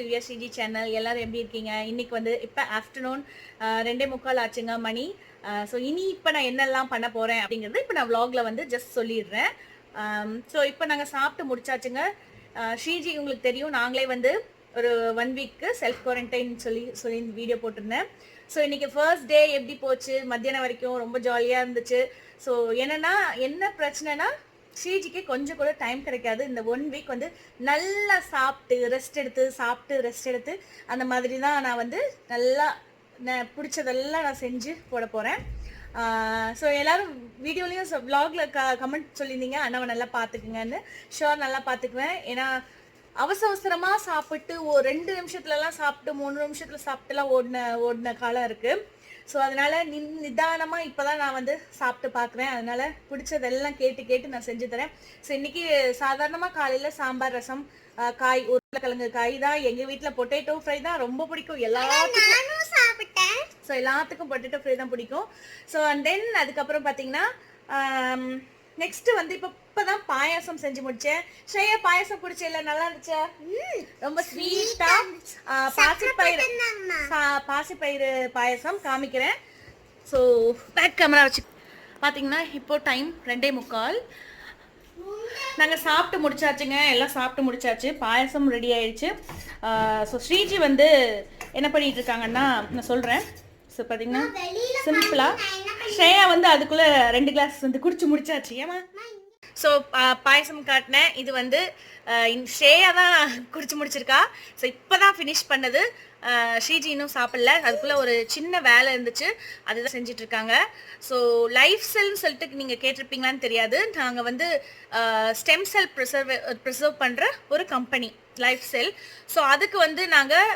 Dhivya Sreeji channel. எல்லாரும் எப்படி இருக்கீங்க? இன்னைக்கு வந்து இப்ப ஆஃப்டர்நூன் 2:45 ஆச்சுங்க மணி. ஸோ இனி இப்போ நான் என்னெல்லாம் பண்ண போறேன் அப்படிங்கிறது இப்போ நான் vlogல வந்து ஜஸ்ட் சொல்லிடுறேன். ஸோ இப்போ நாங்கள் சாப்பிட்டு முடிச்சாச்சுங்க. ஸ்ரீஜி உங்களுக்கு தெரியும், நாங்களே வந்து ஒரு 1 வீக்கு செல்ஃப் குவாரண்டைன் சொல்லி வீடியோ போட்டிருந்தேன். ஸோ இன்னைக்கு ஃபர்ஸ்ட் டே எப்படி போச்சு, மத்தியானம் வரைக்கும் ரொம்ப ஜாலியாக இருந்துச்சு. ஸோ என்னன்னா என்ன பிரச்சனைனா ஸ்ரீஜிக்கு கொஞ்சம் கூட டைம் கிடைக்காது. இந்த 1 வீக் வந்து நல்லா சாப்பிட்டு ரெஸ்ட் எடுத்து அந்த மாதிரி தான் நான் வந்து நல்லா பிடிச்சதெல்லாம் நான் செஞ்சு போட போகிறேன். ஸோ எல்லாரும் வீடியோலையும் vlogல கமெண்ட் சொல்லியிருந்தீங்க, அண்ணாவை நல்லா பார்த்துக்குங்கன்னு. ஷோர் நல்லா பார்த்துக்குவேன். ஏன்னா அவசரமாக சாப்பிட்டு 2 நிமிஷத்துலலாம் சாப்பிட்டு 3 நிமிஷத்தில் சாப்பிட்டுலாம் ஓடின காலம் இருக்குது. ஸோ அதனால் நிதானமாக இப்போ தான் நான் வந்து சாப்பிட்டு பார்க்குறேன். அதனால் பிடிச்சதெல்லாம் கேட்டு நான் செஞ்சு தரேன். ஸோ இன்றைக்கி சாதாரணமாக காலையில் சாம்பார், ரசம், காய், உருளைக்கிழங்கு காய் தான். எங்கள் வீட்டில் பொட்டேட்டோ ஃப்ரை தான் ரொம்ப பிடிக்கும் எல்லாத்துக்கும். சாப்பிட்டேன். ஸோ எல்லாத்துக்கும் பொட்டேட்டோ ஃப்ரை தான் பிடிக்கும். ஸோ அண்ட் தென் அதுக்கப்புறம் பார்த்தீங்கன்னா நெக்ஸ்ட் வந்து இப்பதான் பாயாசம் செஞ்சு முடிச்சேன். ஸ்ரேயா பாயாசம் குடிச்சேல, நல்லா இருந்துச்சா? ரொம்ப ஸ்வீட்டா பாசிப்பயிறு பாயாசம் காமிக்கிறேன். ஸோ பேக் கேமரா வச்சு பார்த்தீங்கன்னா இப்போ டைம் 2:45. நாங்கள் சாப்பிட்டு முடிச்சாச்சுங்க, எல்லாம் சாப்பிட்டு முடிச்சாச்சு, பாயாசம் ரெடி ஆயிடுச்சு. ஸோ ஸ்ரீஜி வந்து என்ன பண்ணிட்டு இருக்காங்கன்னா நான் சொல்கிறேன். ஸோ பார்த்தீங்கன்னா சிம்பிளாக ஸ்ரேயா வந்து அதுக்குள்ளே 2 கிளாஸ் வந்து குடிச்சு முடிச்சாச்சு. ஏமா ஸோ பாயசம் காட்டினேன். இது வந்து ஸ்ரேயா தான் குடிச்சு முடிச்சிருக்கா. ஸோ இப்போ தான் ஃபினிஷ் பண்ணது. ஸ்ரீஜி இன்னும் சாப்பிடல, அதுக்குள்ளே ஒரு சின்ன வேலை இருந்துச்சு, அதுதான் செஞ்சிட்ருக்காங்க. ஸோ லைஃப் செல்னு சொல்லிட்டு நீங்கள் கேட்டிருப்பீங்களான்னு தெரியாது. நாங்கள் வந்து ஸ்டெம் செல் ப்ரிசர்வ் பண்ணுற ஒரு கம்பெனி லைஃப் செல். ஸோ அதுக்கு வந்து நாங்கள்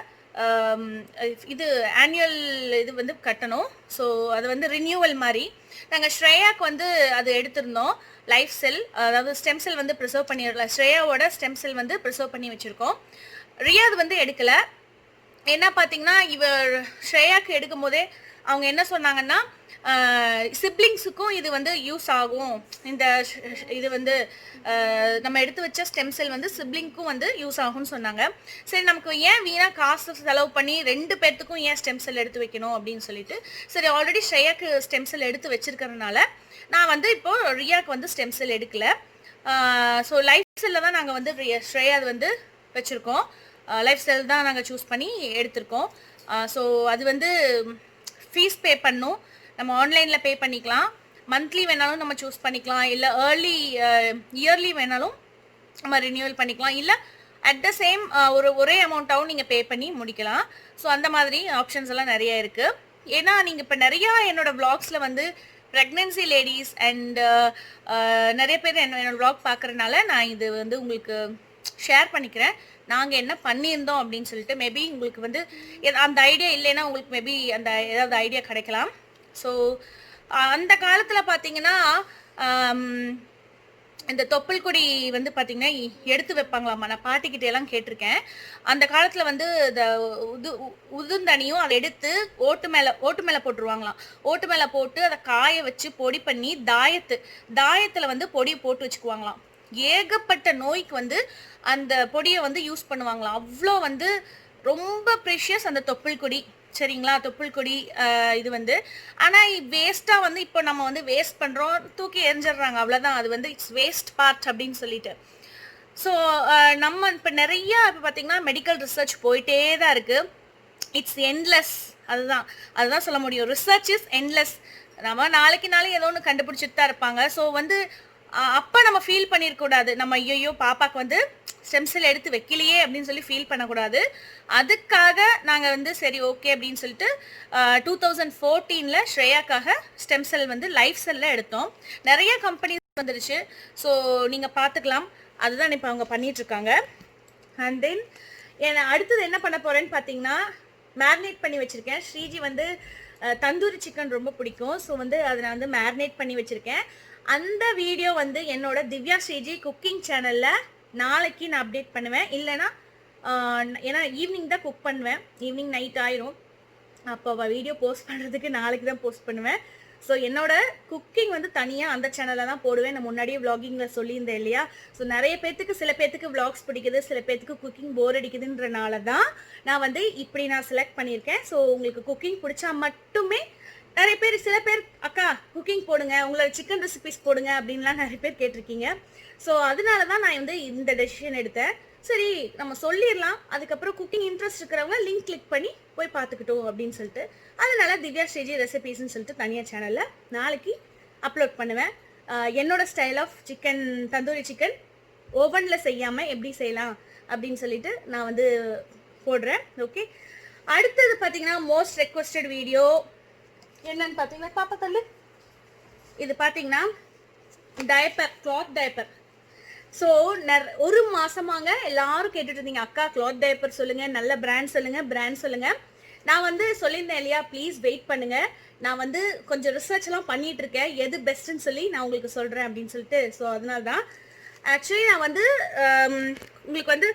இது ஆனுவல் இது வந்து கட்டணும். ஸோ அது வந்து ரினியூவல் மாதிரி. நாங்கள் ஸ்ரேயாவுக்கு வந்து அது எடுத்திருந்தோம், லைஃப் செல், அதாவது ஸ்டெம் செல் வந்து ப்ரிசர்வ் பண்ணிடலாம். ஸ்ரேயாவோட ஸ்டெம் செல் வந்து ப்ரிசர்வ் பண்ணி வச்சுருக்கோம். ரியாது வந்து எடுக்கலை. என்ன பார்த்தீங்கன்னா இவர் ஸ்ரேயாவுக்கு எடுக்கும் போதே அவங்க என்ன சொன்னாங்கன்னா சிப்ளிங்ஸுக்கும் இது வந்து யூஸ் ஆகும், இந்த இது வந்து நம்ம எடுத்து வச்ச ஸ்டெம் செல் வந்து சிப்ளிங்க்கும் வந்து யூஸ் ஆகும்னு சொன்னாங்க. சரி, நமக்கு ஏன் வீணாக காசு செலவு பண்ணி 2 பேர்த்துக்கும் ஏன் ஸ்டெம் செல் எடுத்து வைக்கணும் அப்படின்னு சொல்லிட்டு, சரி ஆல்ரெடி ஸ்ரேயாக்கு ஸ்டெம் செல் எடுத்து வச்சிருக்கிறதுனால நான் வந்து இப்போ ரியாவுக்கு வந்து ஸ்டெம் செல் எடுக்கல. ஸோ லைஃப் செல்லில் தான் நாங்கள் வந்து ஸ்ரேயா வந்து வச்சுருக்கோம். லைஃப் செல் தான் நாங்கள் சூஸ் பண்ணி எடுத்திருக்கோம். ஸோ அது வந்து ஃபீஸ் பே பண்ணணும், நம்ம ஆன்லைனில் பே பண்ணிக்கலாம். மந்த்லி வேணாலும் நம்ம சூஸ் பண்ணிக்கலாம், இல்லை இயர்லி வேணாலும் நம்ம ரினியூவல் பண்ணிக்கலாம், இல்லை அட் த சேம் ஒரே அமௌண்ட்டாகவும் நீங்கள் பே பண்ணி முடிக்கலாம். ஸோ அந்த மாதிரி ஆப்ஷன்ஸ் எல்லாம் நிறைய இருக்குது. ஏன்னா நீங்கள் இப்போ நிறையா என்னோடய வ்ளாக்ஸில் வந்து ப்ரெக்னென்சி லேடிஸ் அண்ட் நிறைய பேர் என்னோடய வ்ளாக் பார்க்குறதுனால நான் இது வந்து உங்களுக்கு ஷேர் பண்ணிக்கிறேன். நாங்கள் என்ன பண்ணியிருந்தோம் அப்படின்னு சொல்லிட்டு மேபி உங்களுக்கு வந்து அந்த ஐடியா இல்லைன்னா உங்களுக்கு மேபி அந்த ஏதாவது ஐடியா கிடைக்கலாம். ஸோ அந்த காலத்தில் பார்த்தீங்கன்னா இந்த தொப்புள் கொடி வந்து பார்த்தீங்கன்னா எடுத்து வைப்பாங்களாமா. நான் பாட்டிக்கிட்ட எல்லாம் கேட்டிருக்கேன். அந்த காலத்தில் வந்து இந்த உதுந்தனியும் அதை எடுத்து ஓட்டு மேலே போட்டுருவாங்களாம். ஓட்டு மேலே போட்டு அதை காய வச்சு பொடி பண்ணி தாயத்தில் வந்து பொடியை போட்டு வச்சுக்குவாங்களாம். ஏகப்பட்ட நோய்க்கு வந்து அந்த பொடியை வந்து யூஸ் பண்ணுவாங்களாம். அவ்வளோ வந்து ரொம்ப ப்ரெஷியஸ் அந்த தொப்புள் கொடி, சரிங்களா? தொப்புள் கொடி இது வந்து ஆனால் வேஸ்ட்டாக வந்து இப்போ நம்ம வந்து வேஸ்ட் பண்ணுறோம், தூக்கி எரிஞ்சிடுறாங்க, அவ்வளோதான். அது வந்து இட்ஸ் வேஸ்ட் பார்ட் அப்படின்னு சொல்லிட்டு. ஸோ நம்ம இப்போ நிறையா இப்போ பார்த்திங்கன்னா மெடிக்கல் ரிசர்ச் போயிட்டே தான் இருக்குது. It's endless. அதுதான் சொல்ல முடியும். Research is endless. நம்ம நாளைக்கு ஏதோ ஒன்று கண்டுபிடிச்சிட்டு தான் இருப்பாங்க. ஸோ வந்து அப்போ நம்ம ஃபீல் பண்ணிடக்கூடாது, நம்ம ஐயோ பாப்பாக்கு வந்து ஸ்டெம் செல் எடுத்து வைக்கலையே அப்படின்னு சொல்லி ஃபீல் பண்ணக்கூடாது. அதுக்காக நாங்கள் வந்து சரி ஓகே அப்படின்னு சொல்லிட்டு 2014 ஸ்ரேயாக்காக ஸ்டெம் செல் வந்து லைஃப் செல்லில் எடுத்தோம். நிறைய கம்பெனிஸ் வந்துருச்சு. ஸோ நீங்கள் பார்த்துக்கலாம். அதுதான் இப்போ அவங்க பண்ணிகிட்ருக்காங்க. அண்ட் தென் அடுத்தது என்ன பண்ண போகிறேன்னு பார்த்தீங்கன்னா மேரினேட் பண்ணி வச்சுருக்கேன். ஸ்ரீஜி வந்து தந்தூரி சிக்கன் ரொம்ப பிடிக்கும். ஸோ வந்து அதை நான் வந்து மேரினேட் பண்ணி வச்சுருக்கேன். அந்த வீடியோ வந்து என்னோட திவ்யா ஸ்ரீஜி குக்கிங் சேனலில் நாளைக்கு நான் அப்டேட் பண்ணுவேன். இல்லைனா ஏன்னா ஈவினிங் தான் குக் பண்ணுவேன், ஈவினிங் நைட் ஆயிரும். அப்போ வீடியோ போஸ்ட் பண்ணுறதுக்கு நாளைக்கு தான் போஸ்ட் பண்ணுவேன். ஸோ என்னோட குக்கிங் வந்து தனியாக அந்த சேனலில் தான் போடுவேன். நான் முன்னாடியே விளாகிங்கில் சொல்லியிருந்தேன் இல்லையா. ஸோ நிறைய பேர்த்துக்கு சில பேர்த்துக்கு விளாக்ஸ் பிடிக்குது, சில பேர்த்துக்கு குக்கிங் போர் அடிக்குதுன்றனால தான் நான் வந்து இப்படி நான் செலக்ட் பண்ணியிருக்கேன். ஸோ உங்களுக்கு குக்கிங் பிடிச்சா மட்டுமே நிறைய பேர் சில பேர் அக்கா குக்கிங் போடுங்க, உங்களோட சிக்கன் ரெசிபிஸ் போடுங்க அப்படின்லாம் நிறைய பேர் கேட்டிருக்கீங்க. ஸோ அதனால தான் நான் வந்து இந்த டெசிஷன் எடுத்தேன். சரி நம்ம சொல்லிடலாம், அதுக்கப்புறம் குக்கிங் இன்ட்ரெஸ்ட் இருக்கிறவங்க லிங்க் கிளிக் பண்ணி போய் பார்த்துக்கிட்டோம் அப்படின்னு சொல்லிட்டு அதனால திவ்யா ஸ்ரீஜி ரெசிபீஸ்ன்னு சொல்லிட்டு தனியாக சேனலில் நாளைக்கு அப்லோட் பண்ணுவேன். என்னோட style of chicken, tandoori chicken ஓவனில் செய்யாமல் எப்படி செய்யலாம் அப்படின்னு சொல்லிட்டு நான் வந்து போடுறேன். ஓகே, அடுத்தது பார்த்தீங்கன்னா மோஸ்ட் ரெக்வஸ்டட் வீடியோ என்னன்னு பார்த்தீங்கன்னா, பாப்பா தள்ளு, இது பார்த்தீங்கன்னா டயப்பர், கிளாத் டயப்பர். ஸோ ஒரு மாசமாங்க எல்லாரும் கேட்டுட்டு இருந்தீங்க, அக்கா கிளாத் டயப்பர் சொல்லுங்க, நல்ல பிராண்ட் சொல்லுங்க, பிராண்ட் சொல்லுங்க. நான் வந்து சொல்லியிருந்தேன் இல்லையா, ப்ளீஸ் வெயிட் பண்ணுங்க, நான் வந்து கொஞ்சம் ரிசர்ச் எல்லாம் பண்ணிட்டு இருக்கேன், எது பெஸ்ட்ன்னு சொல்லி நான் உங்களுக்கு சொல்றேன் அப்படின்னு சொல்லிட்டு. ஸோ அதனால தான் ஆக்சுவலி நான் வந்து உங்களுக்கு வந்து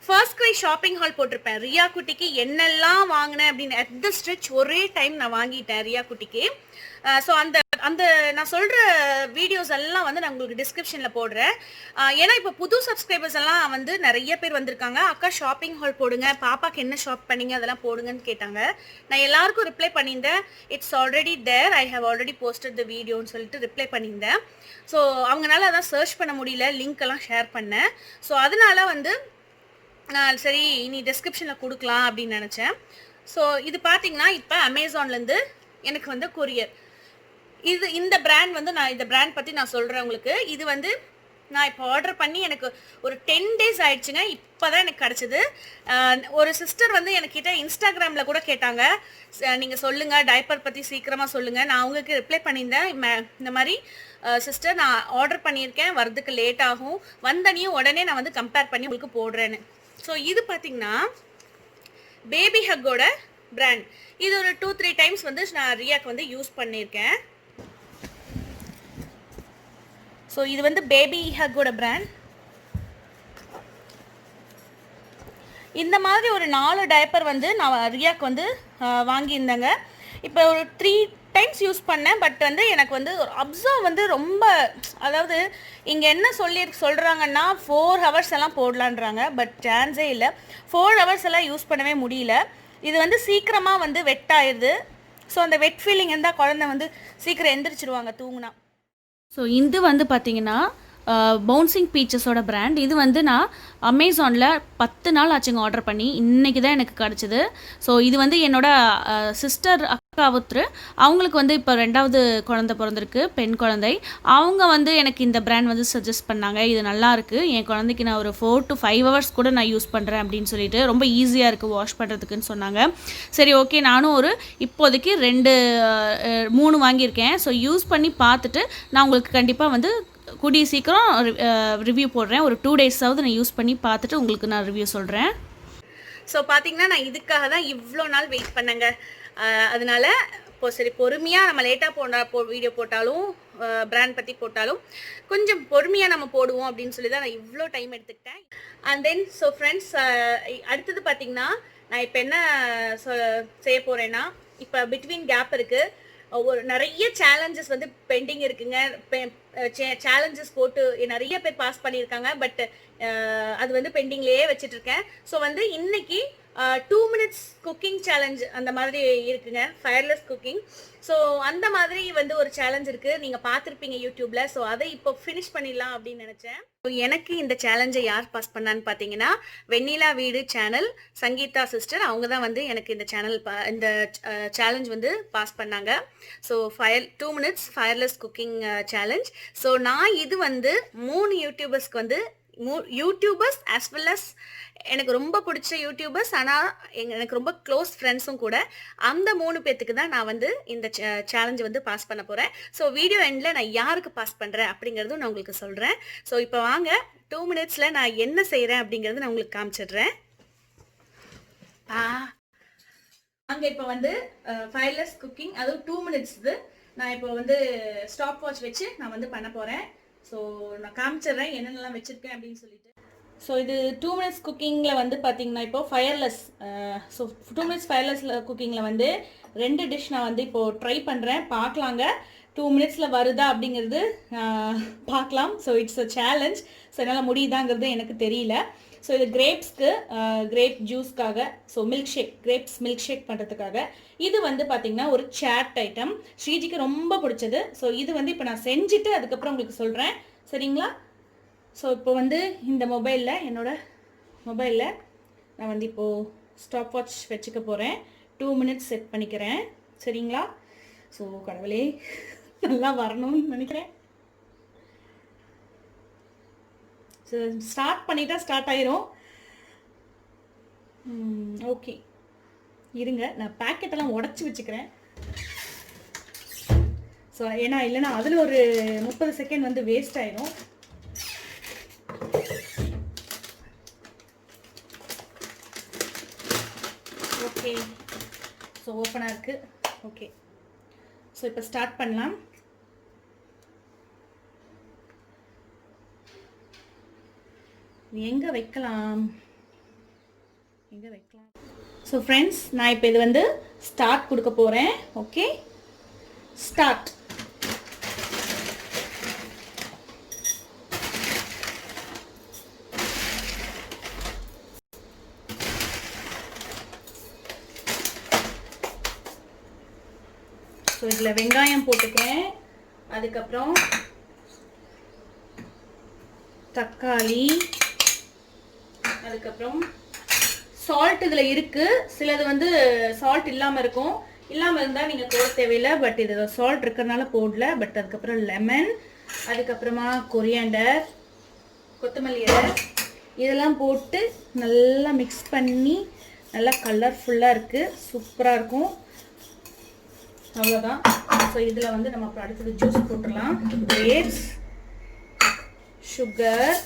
ஃபர்ஸ்ட் கிரை ஷாப்பிங் ஹால் போட்டிருப்பேன். ரியா குட்டிக்கு என்னெல்லாம் வாங்கினேன் அப்படின்னு அட் த ஸ்ட்ரெச் ஒரே டைம் நான் வாங்கிட்டேன் ரியா குட்டிக்கு. ஸோ அந்த அந்த நான் சொல்கிற வீடியோஸ் எல்லாம் வந்து நான் உங்களுக்கு டிஸ்கிரிப்ஷனில் போடுறேன். ஏன்னா இப்போ புது சப்ஸ்கிரைபர்ஸ் எல்லாம் வந்து நிறைய பேர் வந்திருக்காங்க, அக்கா ஷாப்பிங் ஹால் போடுங்க, பாப்பாக்கு என்ன ஷாப் பண்ணீங்க அதெல்லாம் போடுங்கன்னு கேட்டாங்க. நான் எல்லாருக்கும் ரிப்ளை பண்ணியிருந்தேன், it's already there, I have already posted the வீடியோன்னு சொல்லிட்டு ரிப்ளை பண்ணியிருந்தேன். ஸோ அவங்களால அதான் சர்ச் பண்ண முடியல, லிங்க் எல்லாம் ஷேர் பண்ணேன். ஸோ அதனால வந்து நான் சரி இனி டிஸ்கிரிப்ஷனில் கொடுக்கலாம் அப்படின்னு நினச்சேன். ஸோ இது பார்த்தீங்கன்னா இப்போ அமேசான்லேருந்து எனக்கு வந்து கொரியர். இந்த பிராண்ட் வந்து நான் இந்த பிராண்ட் பற்றி நான் சொல்கிறேன் உங்களுக்கு. இது வந்து நான் இப்போ ஆர்டர் பண்ணி எனக்கு ஒரு 10 days ஆயிடுச்சுங்க, இப்போ தான் எனக்கு கிடச்சிது. ஒரு சிஸ்டர் வந்து என்கிட்ட இன்ஸ்டாகிராமில் கூட கேட்டாங்க, நீங்கள் சொல்லுங்கள் டைப்பர் பற்றி சீக்கிரமாக சொல்லுங்கள். நான் அவங்களுக்கு ரிப்ளை பண்ணியிருந்தேன், இந்த மாதிரி சிஸ்டர் நான் ஆர்டர் பண்ணியிருக்கேன், வரதுக்கு லேட் ஆகும், வந்தனையும் உடனே நான் வந்து கம்பேர் பண்ணி உங்களுக்கு போடுறேன்னு. ஸோ இது பார்த்தீங்கன்னா பேபி ஹக்கோட பிராண்ட். இது ஒரு 2-3 டைம்ஸ் வந்து நான் ரியாக்கு வந்து யூஸ் பண்ணியிருக்கேன். ஸோ இது வந்து பேபி ஹக்கோட பிராண்ட். இந்த மாதிரி ஒரு 4 டைப்பர் வந்து நான் ரியாக்கு வந்து வாங்கியிருந்தேங்க. இப்போ ஒரு 3 டைம்ஸ் யூஸ் பண்ணேன். பட் வந்து எனக்கு வந்து ஒரு அப்சர்வ் வந்து ரொம்ப, அதாவது இங்கே என்ன சொல்கிறாங்கன்னா 4 hours எல்லாம் போடலான்றாங்க. பட் சான்ஸே இல்லை, 4 hours எல்லாம் யூஸ் பண்ணவே முடியல. இது வந்து சீக்கிரமாக வந்து வெட் ஆயிடுது. ஸோ அந்த வெட் ஃபீலிங் இருந்தால் குழந்தை வந்து சீக்கிரம் எந்திரிச்சிருவாங்க தூங்குனா. ஸோ இது வந்து பார்த்தீங்கன்னா பவுன்சிங் பீச்சஸோட பிராண்ட். இது வந்து நான் அமேசானில் 10 நாள் ஆச்சுங்க ஆர்டர் பண்ணி, இன்றைக்கி தான் எனக்கு கிடச்சிது. ஸோ இது வந்து என்னோட சிஸ்டர் அக்கா ஒருத்தர், அவங்களுக்கு வந்து இப்போ 2வது குழந்தை பிறந்திருக்கு, பெண் குழந்தை. அவங்க வந்து எனக்கு இந்த பிராண்ட் வந்து சஜஸ்ட் பண்ணாங்க, இது நல்லாயிருக்கு, என் குழந்தைக்கு நான் ஒரு 4 to 5 hours கூட நான் யூஸ் பண்ணுறேன் அப்படின்னு சொல்லிட்டு, ரொம்ப ஈஸியாக இருக்குது வாஷ் பண்ணுறதுக்குன்னு சொன்னாங்க. சரி ஓகே, நானும் ஒரு இப்போதைக்கு 3 வாங்கியிருக்கேன். ஸோ யூஸ் பண்ணி பார்த்துட்டு நான் உங்களுக்கு கண்டிப்பாக வந்து கூடிய சீக்கிரம் ரிவ்யூ போடுறேன். ஒரு 2 days-ஆவது நான் யூஸ் பண்ணி பார்த்துட்டு உங்களுக்கு நான் ரிவ்யூ சொல்கிறேன். ஸோ பார்த்தீங்கன்னா நான் இதுக்காக தான் இவ்வளோ நாள் வெயிட் பண்ணேங்க. அதனால இப்போ சரி பொறுமையாக நம்ம லேட்டாக வீடியோ போட்டாலும் பிராண்ட் பற்றி போட்டாலும் கொஞ்சம் பொறுமையாக நம்ம போடுவோம் அப்படின்னு சொல்லி தான் நான் இவ்வளோ டைம் எடுத்துக்கிட்டேன். அண்ட் தென் ஸோ ஃப்ரெண்ட்ஸ், அடுத்தது பார்த்தீங்கன்னா நான் இப்போ என்ன செய்ய போகிறேன்னா, இப்போ பிட்வீன் கேப் இருக்குது, ஒரு நிறைய சேலஞ்சஸ் வந்து பெண்டிங் இருக்குங்க. சேலஞ்சஸ் போட்டு நிறைய பேர் பாஸ் பண்ணியிருக்காங்க. பட் அது வந்து பெண்டிங்லேயே வச்சுட்டு இருக்கேன். ஸோ வந்து இன்னைக்கு 2 minutes குக்கிங் சேலஞ்ச் அந்த மாதிரி இருக்குங்க, ஃபயர்லெஸ் குக்கிங். ஸோ அந்த மாதிரி வந்து ஒரு சேலஞ்ச் இருக்குது, நீங்கள் பார்த்துருப்பீங்க யூடியூப்ல. ஸோ அதை இப்போ ஃபினிஷ் பண்ணிடலாம் அப்படின்னு நினச்சேன். ஸோ எனக்கு இந்த சேலஞ்சை யார் பாஸ் பண்ணான்னு பார்த்தீங்கன்னா, வெண்ணிலா வீடு சேனல் சங்கீதா சிஸ்டர், அவங்க தான் வந்து எனக்கு இந்த இந்த சேலஞ்ச் வந்து பாஸ் பண்ணாங்க. So 2 minutes wireless cooking challenge. So நான் இது வந்து 3 யூடியூபர்ஸ்க்கு வந்து, யூடியூபர்ஸ் ஆஸ் வெல் அஸ் எனக்கு ரொம்ப பிடிச்ச யூடியூபர்ஸ், ஆனால் எனக்கு ரொம்ப க்ளோஸ் ஃப்ரெண்ட்ஸும் கூட, அந்த 3 பேர்த்துக்கு தான் நான் வந்து இந்த சேலஞ்ச் வந்து பாஸ் பண்ண போகிறேன். ஸோ வீடியோ எண்டில் நான் யாருக்கு பாஸ் பண்ணுறேன் அப்படிங்கிறதும் நான் உங்களுக்கு சொல்கிறேன். ஸோ இப்போ வாங்க 2 minutes-ல நான் என்ன செய்கிறேன் அப்படிங்கிறது நான் உங்களுக்கு காமிச்சிடுறேன். அங்கே இப்போ வந்து ஃபயர்லெஸ் குக்கிங், அதுவும் 2 minutes நான் இப்போ வந்து ஸ்டாப் வாட்ச் வச்சு நான் வந்து பண்ண போகிறேன். ஸோ நான் காமிச்சிடுறேன் என்னென்னலாம் வச்சுருக்கேன் அப்படின்னு சொல்லிட்டு. ஸோ இது 2 மினிட்ஸ் குக்கிங்கில் வந்து பார்த்தீங்கன்னா இப்போ ஃபயர்லெஸ். ஸோ 2 மினிட்ஸ் ஃபயர்லெஸ் குக்கிங்கில் வந்து 2 டிஷ் நான் வந்து இப்போது ட்ரை பண்ணுறேன். பார்க்கலாங்க 2 மினிட்ஸில் வருதா அப்படிங்கிறது பார்க்கலாம். So it's a challenge. So என்னால் முடியுதாங்கிறது எனக்கு தெரியல. ஸோ இது கிரேப்ஸ்க்கு கிரேப் ஜூஸ்க்காக, ஸோ கிரேப்ஸ் மில்க் ஷேக் பண்ணுறதுக்காக. இது வந்து பார்த்திங்கன்னா ஒரு சாட் ஐட்டம், ஸ்ரீஜிக்கு ரொம்ப பிடிச்சது. ஸோ இது வந்து இப்போ நான் செஞ்சுட்டு அதுக்கப்புறம் உங்களுக்கு சொல்கிறேன், சரிங்களா? ஸோ இப்போ வந்து இந்த என்னோட மொபைலில் நான் வந்து இப்போது ஸ்டாப் வாட்ச் வச்சுக்க போகிறேன். 2 மினிட்ஸ் செட் பண்ணிக்கிறேன், சரிங்களா? ஸோ கடவுளே நல்லா வரணும்னு நினைக்கிறேன். ஸோ ஸ்டார்ட் பண்ணிட்டா ஸ்டார்ட் ஆயிரும். ஓகே இருங்க, நான் பேக்கெட்டெல்லாம் உடச்சி வச்சுக்கிறேன். ஸோ ஏன்னா இல்லைன்னா அதில் ஒரு 30 செகண்ட் வந்து வேஸ்ட் ஆயிடும். ஓகே, ஸோ ஓப்பனாக இருக்குது. ஓகே, ஸோ இப்போ ஸ்டார்ட் பண்ணலாம். எங்கே வைக்கலாம்? ஸோ ஃப்ரெண்ட்ஸ், நான் இப்போ இது வந்து ஸ்டார்ட் கொடுக்க போகிறேன். Okay, start. ஸோ இதில் வெங்காயம் போட்டுக்கிறேன், அதுக்கப்புறம் தக்காளி, அதுக்கப்புறம் சால்ட் இதில் இருக்குது. சிலது வந்து சால்ட் இல்லாமல் இருக்கும், இல்லாமல் இருந்தால் நீங்கள் போட தேவையில்லை. பட் இது சால்ட் இருக்கிறதுனால போடல. பட் அதுக்கப்புறம் லெமன், அதுக்கப்புறமா கொரியாண்டர், கொத்தமல்லி இலை, இதெல்லாம் போட்டு நல்லா மிக்ஸ் பண்ணி நல்லா கலர்ஃபுல்லாக இருக்குது, சூப்பராக இருக்கும். அவ்வளோதான். ஸோ இதில் வந்து நம்ம அப்புறம் அடுத்தது ஜூஸ் போட்டுடலாம். கிரேப்ஸ், சுகர்,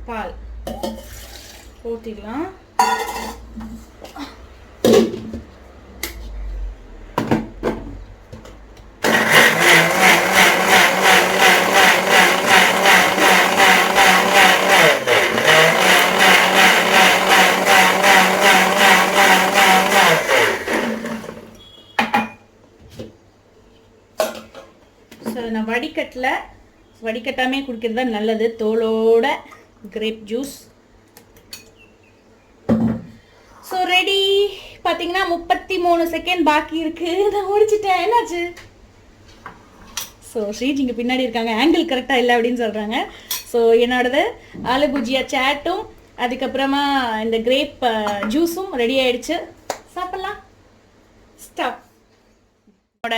பால் ஊற்றிடலாம். ஸோ நான் வடிகட்டாமே குடிக்கிறது தான் நல்லது, தோலோட கிரேப் ஜூஸ். So ready. பார்த்தீங்கன்னா 33 செகண்ட் பாக்கி இருக்குது, நான் முடிச்சிட்டேன். என்னாச்சு? ஸோ ஸ்ரீஜி இங்கே பின்னாடி இருக்காங்க, ஆங்கிள் கரெக்டாக இல்லை அப்படின்னு சொல்கிறாங்க. ஸோ என்னோடது ஆலு புஜியா சாட்டும் அதுக்கப்புறமா இந்த கிரேப் ஜூஸும் ரெடி ஆகிடுச்சு. சாப்பிட்லாம். ஸ்டாப். என்னோட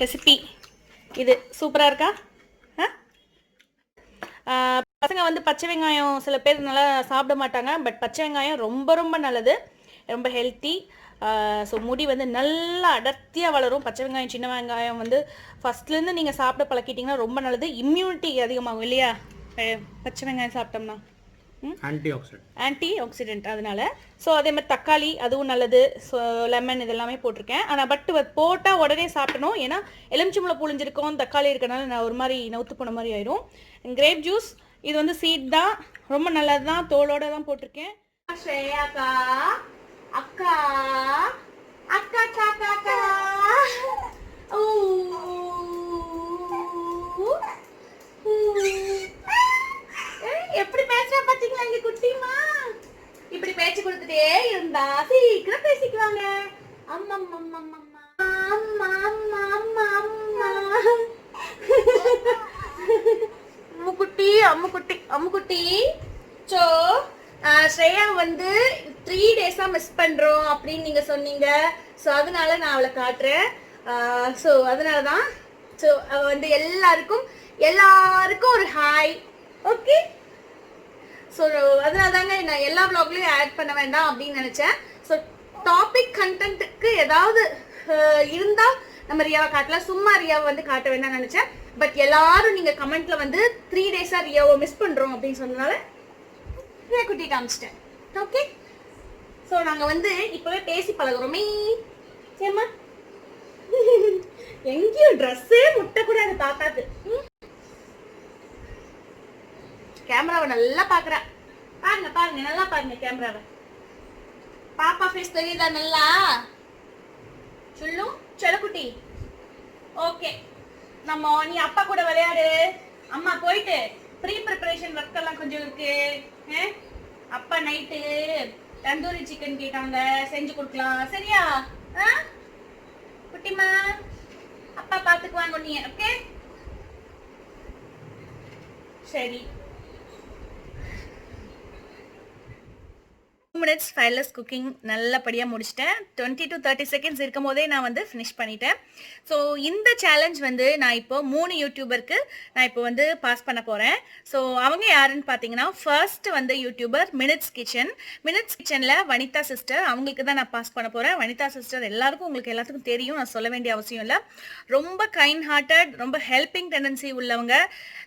ரெசிபி இது சூப்பராக இருக்கா? பசங்க வந்து பச்சை வெங்காயம் சில பேர் நல்லா சாப்பிட மாட்டாங்க. பட் பச்சை வெங்காயம் ரொம்ப ரொம்ப நல்லது, ரொம்ப ஹெல்த்தி. ஸோ முடி வந்து நல்லா அடர்த்தியாக வளரும். பச்சை வெங்காயம், சின்ன வெங்காயம் வந்து ஃபஸ்ட்லேருந்து நீங்கள் சாப்பிட பழக்கிட்டிங்கன்னா ரொம்ப நல்லது. இம்யூனிட்டி அதிகமாகும் இல்லையா பச்சை வெங்காயம் சாப்பிட்டோம்னா? ஆன்டி ஆக்சிடென்ட் அதனால. ஸோ அதே மாதிரி தக்காளி அதுவும் நல்லது. ஸோ லெமன் இதெல்லாமே போட்டிருக்கேன். ஆனால் பட் போட்டால் உடனே சாப்பிடணும், ஏன்னா எலுமிச்சம்பழம் புளிஞ்சிருக்கோம், தக்காளி இருக்கனால நான் ஒரு மாதிரி நவுத்து போன மாதிரி ஆயிரும். கிரேப் ஜூஸ் இது வந்து சீட் தான், ரொம்ப நல்லது தான், தோலோட தான் போட்டிருக்கேன். ஸ்ரேயாக்கா, அக்கா அக்கா அக்கா அக்கா எப்படி பேசுறா பாத்தீங்களா இங்க குட்டிமா? இப்படி பேச்சு கொடுத்துட்டே இருந்தா சீக்கிரம் பேசிக்குவாங்க. அம்மா அம்மா அம்மா அம்மா அம்மா அம்மா அம்மா அம்முக்குட்டி அம்முக்குட்டி அம்முக்குட்டி. ஸோ ஸ்ரேயா வந்து 3 டேஸாக மிஸ் பண்ணுறோம் அப்படின்னு நீங்கள் சொன்னீங்க. ஸோ அதனால நான் அவளை காட்டுறேன். ஸோ அதனால தான். ஸோ அவள் வந்து எல்லாருக்கும் ஒரு ஹாய். ஓகே. ஸோ அதனால தாங்க நான் எல்லா vlogலையும் ஆட் பண்ண வேண்டாம் அப்படின்னு நினச்சேன். ஸோ டாபிக் கண்டென்ட்டுக்கு ஏதாவது இருந்தால் நம்ம ரியாவை காட்டலாம், சும்மா ரியாவை வந்து காட்ட வேண்டாம்னு நினச்சேன். பட் எல்லாரும் நீங்கள் கமெண்ட்டில் வந்து 3 டேஸாக ரியாவை மிஸ் பண்ணுறோம் அப்படின்னு சொன்னதுனால ரியா குட்டி காமிச்சிட்டேன். ஓகே. ஸோ நாங்கள் வந்து இப்போவே பேசி பழகுறோமே. சரிம்மா? எங்கேயும் ட்ரெஸ்ஸே முட்டக்கூடாது தாத்தாக்கு. கேமராவை நல்லா பாக்குறா. பாருங்க பாருங்க, நல்லா பாருங்க கேமராவை. பாப்பா ஃபேஸ் தெரியுதா நல்லா? சொல்லு செல்லக்குட்டி. ஓகே, நம்ம நீ அப்பா கூட விளையாடு. அம்மா போயிட்டு ப்ரீ ப்ரிப்பரேஷன் ஒர்க் எல்லாம் கொஞ்சம் இருக்கு. அப்பா நைட்டு தந்தூரி சிக்கன் கேட்டாங்க, செஞ்சு கொடுக்கலாம். சரியா குட்டிமா? அப்பா பாத்துக்குவாங்க நீ. ஓகே சரி. 2 minutes ஃபயர்லெஸ் குக்கிங் நல்லபடியாக முடிச்சிட்டேன். 20 to 30 செகண்ட்ஸ் இருக்கும் போதே நான் வந்து ஃபினிஷ் பண்ணிட்டேன். ஸோ இந்த சேலஞ்ச் வந்து நான் இப்போ 3 யூடியூபருக்கு நான் இப்போ வந்து பாஸ் பண்ண போகிறேன். ஸோ அவங்க யாருன்னு பார்த்தீங்கன்னா, ஃபர்ஸ்ட் வந்து யூடியூபர் மினிட்ஸ் கிச்சனில் வனிதா சிஸ்டர், அவங்களுக்கு தான் நான் பாஸ் பண்ண போகிறேன். வனிதா சிஸ்டர் எல்லாருக்கும் உங்களுக்கு எல்லாத்துக்கும் தெரியும், நான் சொல்ல வேண்டிய அவசியம் இல்லை. ரொம்ப கைண்ட் ஹார்ட்டட், ரொம்ப ஹெல்பிங் டெண்டன்சி உள்ளவங்க.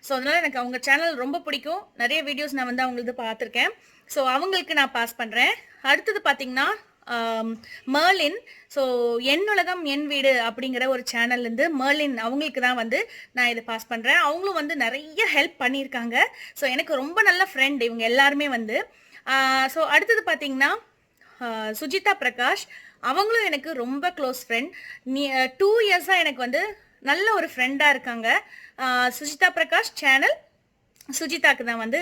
ஸோ அதனால் எனக்கு அவங்க சேனல் ரொம்ப பிடிக்கும். நிறைய வீடியோஸ் நான் வந்து அவங்களது பார்த்துருக்கேன். ஸோ அவங்களுக்கு நான் பாஸ் பண்ணுறேன். அடுத்தது பார்த்தீங்கன்னா மர்லின். ஸோ என் உலகம் என் வீடு அப்படிங்கிற ஒரு சேனல்லேருந்து மர்லின், அவங்களுக்கு தான் வந்து நான் இதை பாஸ் பண்ணுறேன். அவங்களும் வந்து நிறைய ஹெல்ப் பண்ணியிருக்காங்க. ஸோ எனக்கு ரொம்ப நல்ல ஃப்ரெண்ட் இவங்க எல்லாருமே வந்து. ஸோ அடுத்தது பார்த்தீங்கன்னா சுஜிதா பிரகாஷ், அவங்களும் எனக்கு ரொம்ப க்ளோஸ் ஃப்ரெண்ட். 2 இயர்ஸாக எனக்கு வந்து நல்ல ஒரு ஃப்ரெண்டாக இருக்காங்க. சுஜிதா பிரகாஷ் சேனல் சுஜிதாக்கு தான் வந்து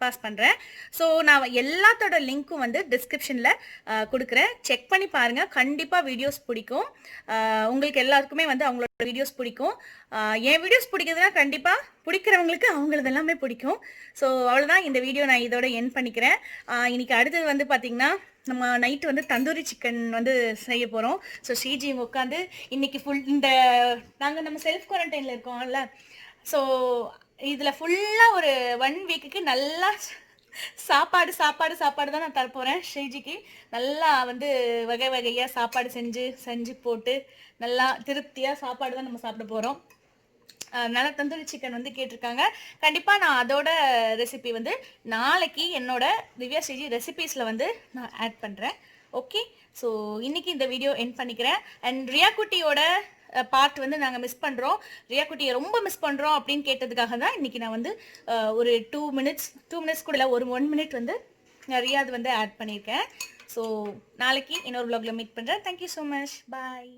பாஸ் பண்ணுறேன். ஸோ நான் எல்லாத்தோட லிங்க்கும் வந்து டிஸ்கிரிப்ஷனில் கொடுக்குறேன், செக் பண்ணி பாருங்கள். கண்டிப்பாக வீடியோஸ் பிடிக்கும் உங்களுக்கு எல்லாருக்குமே வந்து அவங்களோட வீடியோஸ் பிடிக்கும். என் வீடியோஸ் பிடிக்கிறதுனா கண்டிப்பாக பிடிக்கிறவங்களுக்கு அவங்களது எல்லாமே பிடிக்கும். ஸோ அவ்வளோதான், இந்த வீடியோ நான் இதோட என் பண்ணிக்கிறேன். இன்னைக்கு அடுத்தது வந்து பார்த்திங்கன்னா நம்ம நைட்டு வந்து தந்தூரி சிக்கன் வந்து செய்ய போகிறோம். ஸோ ஸ்ரீஜி இவங்க உட்காந்து இன்னைக்கு ஃபுல் நாங்கள் நம்ம செல்ஃப் குவாரண்டைனில் இருக்கோம்ல, ஸோ இதில் ஃபுல்லாக ஒரு 1 வீக்குக்கு நல்லா சாப்பாடு தான் நான் தரப்போகிறேன். ஸ்ரீஜிக்கு நல்லா வந்து வகை வகையாக சாப்பாடு செஞ்சு போட்டு நல்லா திருப்தியாக சாப்பாடு தான் நம்ம சாப்பிட போகிறோம். நல்லா தந்தூரி சிக்கன் வந்து கேட்டிருக்காங்க. கண்டிப்பாக நான் அதோட ரெசிபி வந்து நாளைக்கு என்னோட திவ்யா ஸ்ரீஜி ரெசிபீஸில் வந்து நான் ஆட் பண்ணுறேன். ஓகே, ஸோ இன்றைக்கி இந்த வீடியோ எண்ட் பண்ணிக்கிறேன். அண்ட் ரியா குட்டியோட பார்ட் வந்து நாங்கள் மிஸ் பண்ணுறோம், ரியா குட்டியை ரொம்ப மிஸ் பண்ணுறோம் அப்படின்னு கேட்டதுக்காக தான் இன்றைக்கி நான் வந்து ஒரு 2 மினிட்ஸ் கூட இல்லை, ஒரு 1 மினிட் வந்து ரியாது வந்து ஆட் பண்ணியிருக்கேன். ஸோ நாளைக்கு இன்னொரு vlogல மீட் பண்ணுறேன். தேங்க்யூ ஸோ மச், பாய்.